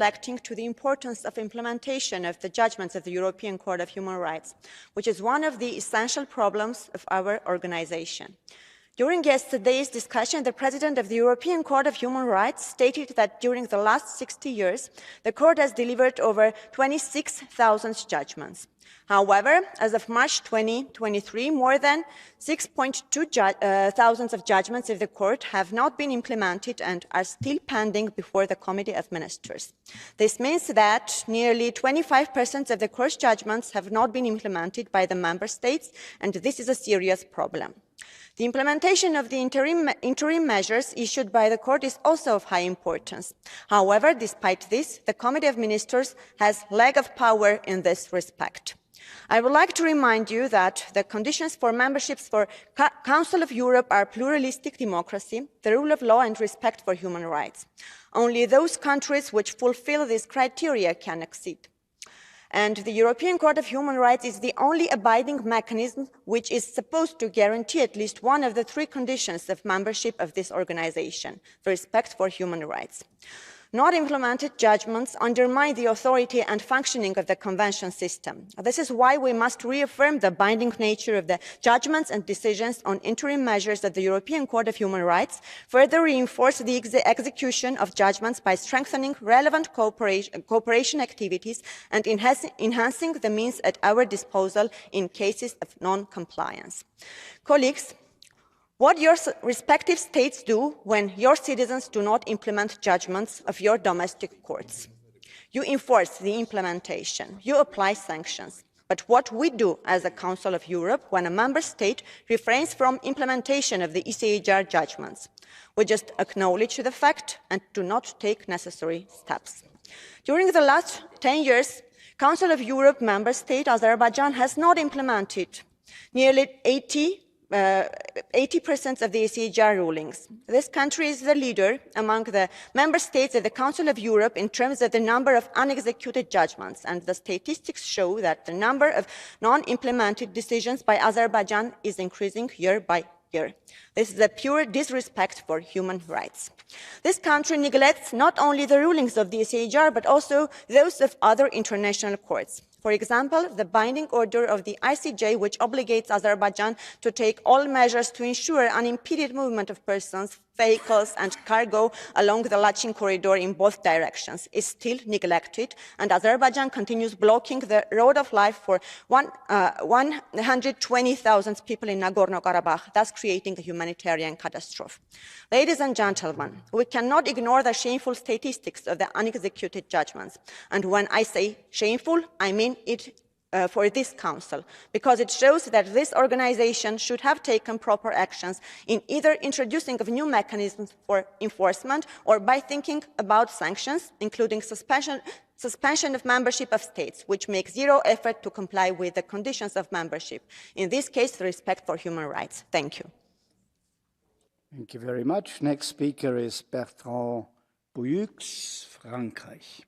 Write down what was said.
reflecting to the importance of implementation of the judgments of the European Court of Human Rights, which is one of the essential problems of our organization. During yesterday's discussion, the President of the European Court of Human Rights stated that during the last 60 years, the Court has delivered over 26,000 judgments. However, as of March 2023, more than 6,200 of judgments of the Court have not been implemented and are still pending before the Committee of Ministers. This means that nearly 25% of the Court's judgments have not been implemented by the Member States, and this is a serious problem. The implementation of the interim measures issued by the Court is also of high importance. However, despite this, the Committee of Ministers has lack of power in this respect. I would like to remind you that the conditions for memberships for Council of Europe are pluralistic democracy, the rule of law and respect for human rights. Only those countries which fulfill these criteria can accede. And the European Court of Human Rights is the only abiding mechanism which is supposed to guarantee at least one of the three conditions of membership of this organization, the respect for human rights. Not implemented judgments undermine the authority and functioning of the convention system. This is why we must reaffirm the binding nature of the judgments and decisions on interim measures of the European Court of Human Rights, further reinforce the execution of judgments by strengthening relevant cooperation activities and enhancing the means at our disposal in cases of non-compliance. Colleagues, what your respective states do when your citizens do not implement judgments of your domestic courts. You enforce the implementation, you apply sanctions. But what we do as a Council of Europe when a member state refrains from implementation of the ECHR judgments? We just acknowledge the fact and do not take necessary steps. During the last 10 years, Council of Europe member state Azerbaijan has not implemented nearly 80% of the ECHR rulings. This country is the leader among the member states of the Council of Europe in terms of the number of unexecuted judgments, and the statistics show that the number of non-implemented decisions by Azerbaijan is increasing year by year. This is a pure disrespect for human rights. This country neglects not only the rulings of the ECHR, but also those of other international courts. For example, the binding order of the ICJ, which obligates Azerbaijan to take all measures to ensure unimpeded movement of persons, vehicles and cargo along the Lachin corridor in both directions, is still neglected, and Azerbaijan continues blocking the road of life for 120,000 people in Nagorno-Karabakh, thus creating a humanitarian catastrophe. Ladies and gentlemen, we cannot ignore the shameful statistics of the unexecuted judgments. And when I say shameful, I mean it for this Council, because it shows that this organization should have taken proper actions in either introducing of new mechanisms for enforcement or by thinking about sanctions, including suspension of membership of states, which make zero effort to comply with the conditions of membership. In this case, the respect for human rights. Thank you. Thank you very much. Next speaker is Bertrand Bouyux, Frankreich.